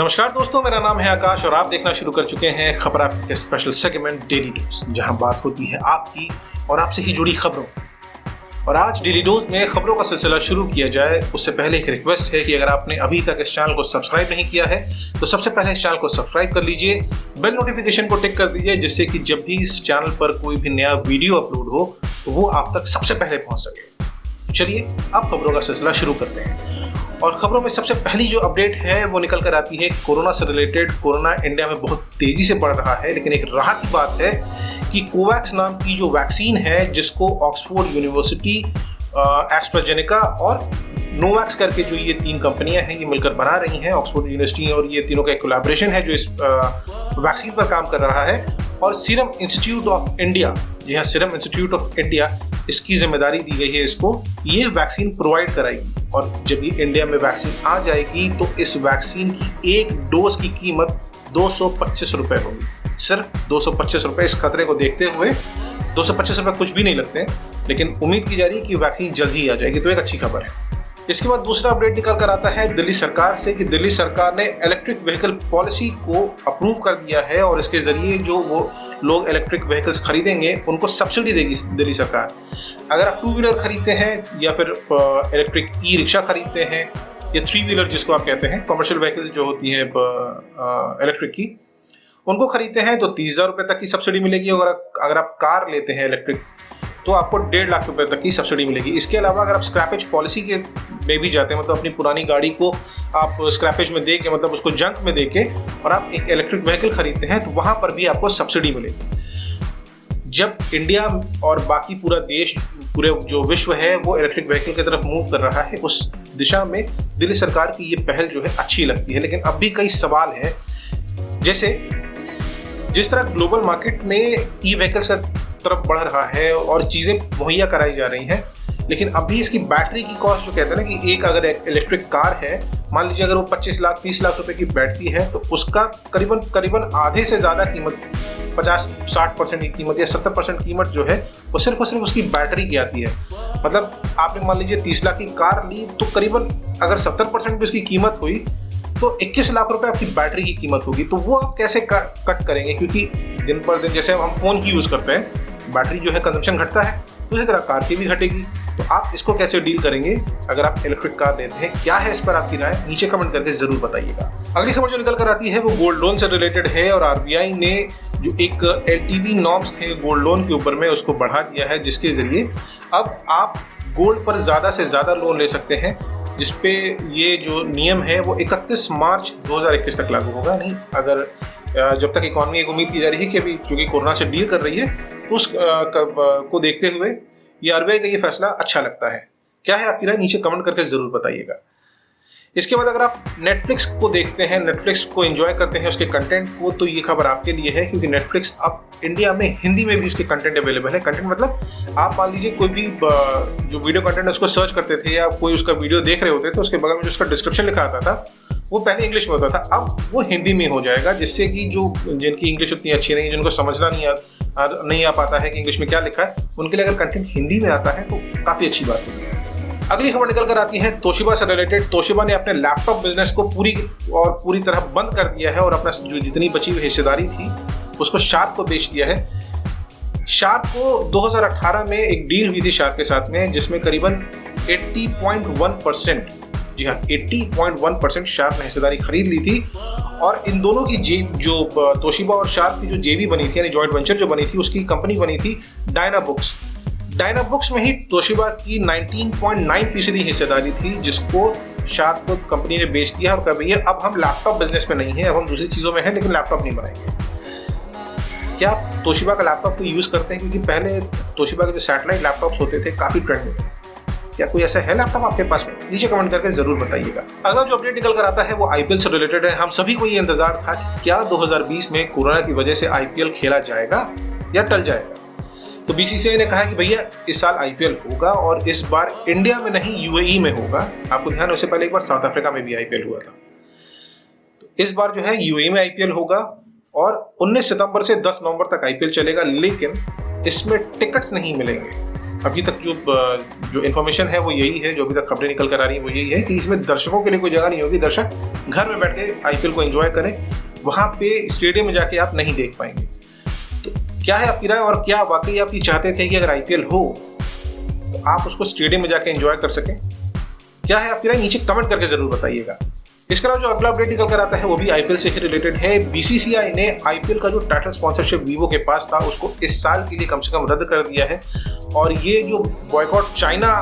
नमस्कार दोस्तों, मेरा नाम है आकाश और आप देखना शुरू कर चुके हैं खबर आपके स्पेशल सेगमेंट डेली डोज, जहां बात होती है आपकी और आपसे ही जुड़ी खबरों। और आज डेली डोज में खबरों का सिलसिला शुरू किया जाए उससे पहले एक रिक्वेस्ट है कि अगर आपने अभी तक इस चैनल को सब्सक्राइब नहीं किया है तो सबसे पहले इस चैनल को सब्सक्राइब कर लीजिए, बेल नोटिफिकेशन को टिक कर दीजिए, जिससे कि जब भी इस चैनल पर कोई भी नया वीडियो अपलोड हो तो वो आप तक सबसे पहले पहुंच सके। चलिए अब खबरों का सिलसिला शुरू करते हैं। और खबरों में सबसे पहली जो अपडेट है वो निकल कर आती है कोरोना से रिलेटेड। कोरोना इंडिया में बहुत तेजी से बढ़ रहा है, लेकिन एक राहत की बात है कि कोवैक्स नाम की जो वैक्सीन है, जिसको ऑक्सफोर्ड यूनिवर्सिटी, एस्ट्राजेनेका और नोवैक्स करके जो ये तीन कंपनियां हैं ये मिलकर बना रही हैं, ऑक्सफोर्ड यूनिवर्सिटी और ये तीनों का एक कोलैबोरेशन है जो इस वैक्सीन पर काम कर रहा है। और सीरम इंस्टीट्यूट ऑफ इंडिया, जी हाँ, सीरम इंस्टीट्यूट ऑफ इंडिया, इसकी जिम्मेदारी दी गई है इसको, ये वैक्सीन प्रोवाइड कराएगी। और जब ये इंडिया में वैक्सीन आ जाएगी तो इस वैक्सीन की एक डोज की कीमत 225 रुपए होगी, सिर्फ 225 रुपए। इस खतरे को देखते हुए 225 रुपए कुछ भी नहीं लगते हैं, लेकिन उम्मीद की जा रही है कि वैक्सीन जल्दी ही आ जाएगी, तो एक अच्छी खबर है। इसके बाद दूसरा अपडेट निकल कर आता है दिल्ली सरकार से कि दिल्ली सरकार ने इलेक्ट्रिक व्हीकल पॉलिसी को अप्रूव कर दिया है और इसके जरिए जो वो लोग इलेक्ट्रिक व्हीकल्स खरीदेंगे उनको सब्सिडी देगी दिल्ली सरकार। अगर आप 2 व्हीलर खरीदते हैं या फिर इलेक्ट्रिक ई रिक्शा खरीदते हैं या 3 व्हीलर जिसको आप कहते हैं, कमर्शियल व्हीकल्स जो होती है इलेक्ट्रिक की, उनको खरीदते हैं तो 30,000 रुपए तक की सब्सिडी मिलेगी। और अगर आप कार लेते हैं इलेक्ट्रिक तो आपको 1.5 लाख रुपए तक की सब्सिडी मिलेगी। इसके अलावा अगर आप स्क्रैपेज पॉलिसी के में भी जाते हैं, मतलब अपनी पुरानी गाड़ी को आप स्क्रैपेज में दे के, मतलब उसको जंक में दे के, और आप एक इलेक्ट्रिक व्हीकल खरीदते हैं तो वहां पर भी आपको सब्सिडी मिलेगी। जब इंडिया और बाकी पूरा देश, पूरे जो विश्व है वो इलेक्ट्रिक व्हीकल की तरफ मूव कर रहा है, उस दिशा में दिल्ली सरकार की ये पहल जो है अच्छी लगती है। लेकिन अब भी कई सवाल हैं, जैसे जिस तरह ग्लोबल मार्केट में ई व्हीकल्स की तरफ बढ़ रहा है और चीजें मुहैया कराई जा रही हैं, लेकिन अभी इसकी बैटरी की कॉस्ट, जो कहते हैं ना कि एक अगर इलेक्ट्रिक कार है, मान लीजिए अगर वो 25 लाख 30 लाख रुपए की बैटरी है, तो उसका करीबन आधे से ज्यादा कीमत, 50-60% की कीमत या 70% कीमत जो है वो सिर्फ और सिर्फ उसकी बैटरी की आती है। मतलब आपने मान लीजिए 30 लाख की कार ली तो करीबन अगर 70% भी उसकी कीमत हुई तो 21 लाख रुपए आपकी बैटरी की कीमत होगी। तो वो आप कैसे कट करेंगे, क्योंकि दिन पर दिन जैसे हम फोन की यूज करते हैं, बैटरी जो है कंजम्पशन घटता है, उसी तरह कार की भी घटेगी। तो आप इसको कैसे डील करेंगे अगर आप इलेक्ट्रिक कार लेते हैं? क्या है इस पर आपकी राय, नीचे कमेंट करके जरूर बताइएगा। अगली खबर जो निकल कर आती है वो गोल्ड लोन से रिलेटेड है और आरबीआई ने जो एक एलटीवी नॉर्म्स थे गोल्ड लोन के ऊपर में, उसको बढ़ा दिया है, जिसके जरिए अब आप गोल्ड पर ज्यादा से ज्यादा लोन ले सकते हैं, जिसपे ये जो नियम है वो 31 मार्च 2021 तक लागू होगा। नहीं, अगर जब तक इकोनॉमी, एक उम्मीद की जा रही है कि अभी चूंकि कोरोना से डील कर रही है तो उस को देखते हुए ये आरबीआई का ये फैसला अच्छा लगता है। क्या है आपकी राय, नीचे कमेंट करके जरूर बताइएगा। इसके बाद अगर आप नेटफ्लिक्स को देखते हैं, नेटफ्लिक्स को एंजॉय करते हैं, उसके कंटेंट को, तो ये खबर आपके लिए है, क्योंकि नेटफ्लिक्स अब इंडिया में हिंदी में भी उसके कंटेंट अवेलेबल है। कंटेंट मतलब आप मान लीजिए कोई भी जो वीडियो कंटेंट है उसको सर्च करते थे या कोई उसका वीडियो देख रहे होते तो उसके बगल में जो उसका डिस्क्रिप्शन लिखा आता था वो पहले इंग्लिश में होता था, अब वो हिंदी में हो जाएगा, जिससे कि जो जिनकी इंग्लिश उतनी अच्छी नहीं, जिनको समझना नहीं आ पाता है कि इंग्लिश में क्या लिखा है, उनके लिए अगर कंटेंट हिंदी में आता है तो काफी अच्छी बात होगी। अगली खबर निकल कर आती है तोशिबा से रिलेटेड। तोशिबा ने अपने लैपटॉप बिजनेस को पूरी तरह बंद कर दिया है और अपना जो जितनी बची हुई हिस्सेदारी थी उसको शार्प को बेच दिया है। शार्प को 2018 में एक डील हुई थी शार्प के साथ में, जिसमें करीबन 80.1%, जी हाँ 80.1% शार्प ने हिस्सेदारी खरीद ली थी। और इन दोनों की जो तोशिबा और शार्प की जो जेवी बनी थी, यानी जॉइंट वेंचर जो बनी थी, उसकी कंपनी बनी थी डायनाबुक्स में ही तोशिबा की 19.9% हिस्सेदारी थी, जिसको शार्प कंपनी ने बेच दिया और कहा भैया अब हम लैपटॉप बिजनेस में नहीं है, अब हम दूसरी चीजों में हैं, लेकिन लैपटॉप नहीं बनाएंगे। क्या आप तोशिबा का लैपटॉप को यूज करते हैं? क्योंकि पहले तोशिबा के जो सैटेलाइट लैपटॉप्स होते थे काफी ट्रेंड में थे। क्या कोई ऐसा है लैपटॉप आपके पास में? नीचे कमेंट करके जरूर बताइएगा। अगला जो अपडेट निकल कर आता है वो आईपीएल से रिलेटेड है। हम सभी को ये इंतजार था कि क्या 2020 में कोरोना की वजह से आईपीएल खेला जाएगा या टल जाएगा। तो बीसीसीआई ने कहा कि भैया इस साल आईपीएल होगा और इस बार इंडिया में नहीं यूएई में होगा। आपको ध्यान, उससे पहले एक बार साउथ अफ्रीका में भी आईपीएल हुआ था। तो इस बार जो है यूएई में आईपीएल होगा और 19 सितंबर से 10 नवंबर तक आईपीएल चलेगा, लेकिन इसमें टिकट्स नहीं मिलेंगे। अभी तक जो इन्फॉर्मेशन है वो यही है, जो अभी तक खबरें निकल कर आ रही है वो यही है कि इसमें दर्शकों के लिए कोई जगह नहीं होगी। दर्शक घर में बैठ के आईपीएल को एंजॉय करें, वहां पे स्टेडियम में जाके आप नहीं देख पाएंगे। तो क्या है आपकी राय, और क्या वाकई आप ये चाहते थे कि अगर आईपीएल हो तो आप उसको स्टेडियम में जाके एंजॉय कर सकें? क्या है आपकी राय, नीचे कमेंट करके जरूर बताइएगा। इसके अलावा जो अगला अपडेट निकल कर आता है वो भी आईपीएल से ही रिलेटेड है। बीसीसीआई ने आईपीएल का जो टाइटल स्पॉन्सरशिप वीवो के पास था उसको इस साल के लिए कम से कम रद्द कर दिया है। और ये जो बॉयकॉट चाइना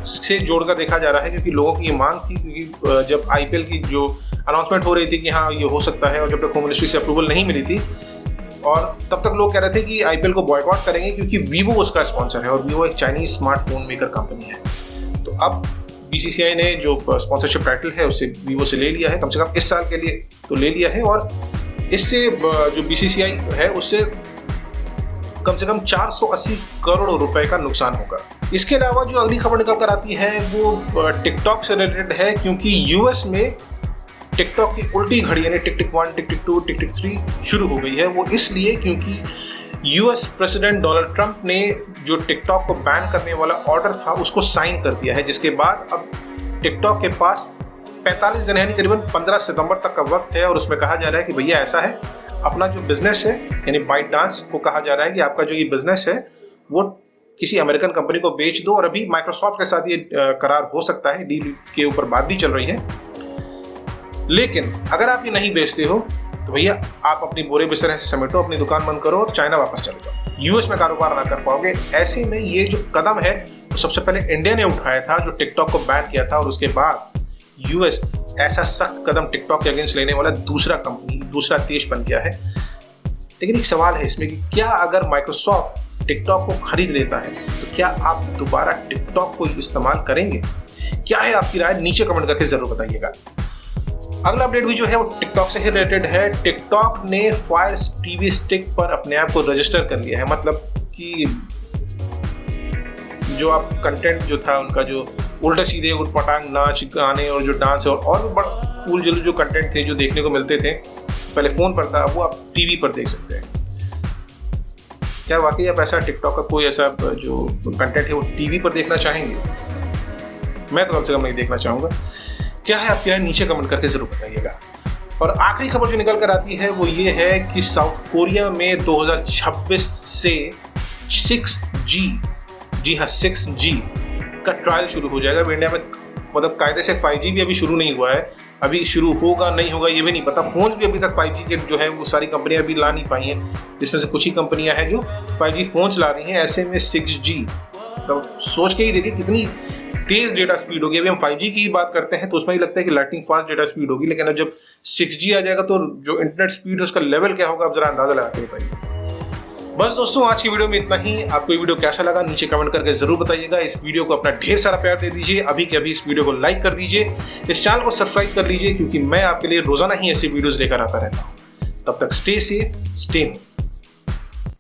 से जोड़कर देखा जा रहा है, क्योंकि लोगों की ये मांग थी, क्योंकि जब आईपीएल की जो अनाउंसमेंट हो रही थी कि हाँ ये हो सकता है, और जब तक होम मिनिस्ट्री से अप्रूवल नहीं मिली थी, और तब तक लोग कह रहे थे कि आईपीएल को बॉयकॉट करेंगे क्योंकि वीवो उसका स्पॉन्सर है, और वीवो एक चाइनीज स्मार्टफोन मेकर कंपनी है। तो अब बीसीसीआई ने जो स्पॉन्सरशिप टाइटल है उससे वीवो से ले लिया है, कम से कम इस साल के लिए तो ले लिया है, और इससे जो बीसीसीआई है उससे कम से कम 480 करोड़ रुपए का नुकसान होगा। इसके अलावा जो अगली खबर निकल कर आती है वो टिकटॉक से रिलेटेड है, क्योंकि यूएस में टिकटॉक की उल्टी घड़ी यानी टिक टिक 1, टिक टिक 2, टिक टिक 3 शुरू हो गई है। वो इसलिए क्योंकि यूएस प्रेसिडेंट डोनाल्ड ट्रंप ने जो टिकटॉक को बैन करने वाला ऑर्डर था उसको साइन कर दिया है, जिसके बाद अब टिकटॉक के पास 45 दिन यानी करीबन 15 सितंबर तक का वक्त है, और उसमें कहा जा रहा है कि भैया ऐसा है, अपना जो बिजनेस है यानी बाइट डांस को कहा जा रहा है कि आपका जो ये बिजनेस है वो किसी अमेरिकन कंपनी को बेच दो। और अभी माइक्रोसॉफ्ट के साथ ये करार हो सकता है, डील के ऊपर बात भी चल रही है। लेकिन अगर आप ये नहीं बेचते हो तो भैया आप अपनी बोरे बिस्तर से समेटो, अपनी दुकान बंद करो और चाइना वापस चले जाओ, यूएस में कारोबार ना कर पाओगे। ऐसे में ये जो कदम है तो सबसे पहले इंडिया ने उठाया था जो टिकटॉक को बैन किया था, और उसके बाद यूएस ऐसा सख्त कदम टिकटॉक के अगेंस्ट लेने वाला दूसरा देश बन गया है। लेकिन एक सवाल है इसमें कि क्या अगर माइक्रोसॉफ्ट टिकटॉक को खरीद लेता है तो क्या आप दोबारा टिकटॉक को इस्तेमाल करेंगे? क्या है आपकी राय, नीचे कमेंट करके जरूर बताइएगा। अगला अपडेट भी जो है वो टिकटॉक से ही रिलेटेड है। टिकटॉक ने फायर टीवी स्टिक पर अपने आप को रजिस्टर कर लिया है, मतलब कि जो आप कंटेंट जो था उनका, जो उल्टे सीधे उटपटांग नाच गाने और जो डांस और भी बड़ा कूल जो कंटेंट थे जो देखने को मिलते थे पहले फोन पर था, वो आप टीवी पर देख सकते हैं। क्या वाकई आप ऐसा टिकटॉक का कोई ऐसा जो कंटेंट है वो टीवी पर देखना चाहेंगे? मैं तो कम से कम नहीं देखना चाहूंगा। क्या है आपकी राय, नीचे कमेंट करके जरूर बताइएगा। और आखिरी खबर जो निकल कर आती है वो ये है कि साउथ कोरिया में 2026 से 6G, जी हाँ 6G का ट्रायल शुरू हो जाएगा। इंडिया में मतलब कायदे से 5G भी अभी शुरू नहीं हुआ है, अभी शुरू होगा नहीं होगा ये भी नहीं पता। फोन भी अभी तक 5G के जो है वो सारी कंपनियां अभी ला नहीं पाई हैं, जिसमें से कुछ ही कंपनियां हैं जो 5G फोन ला रही हैं। ऐसे में 6G तो सोच के ही देखिए कितनी तेज डेटा स्पीड होगी। अभी हम 5G की बात करते हैं तो उसमें ही लगता है कि लाइटनिंग फास्ट डेटा स्पीड होगी, लेकिन अब जब 6G आ जाएगा तो जो इंटरनेट स्पीड है उसका लेवल क्या होगा, आप जरा अंदाजा लगा के बताइए। बस दोस्तों, आज की वीडियो में इतना ही। आपको ये वीडियो कैसा लगा नीचे कमेंट करके जरूर बताइएगा। इस वीडियो को अपना ढेर सारा प्यार दे दीजिए, अभी के अभी इस वीडियो को लाइक कर दीजिए, इस चैनल को सब्सक्राइब कर लीजिए, क्योंकि मैं आपके लिए रोजाना ही ऐसी वीडियोस लेकर आता रहता हूँ। तब तक स्टे सेफ, स्टे होम।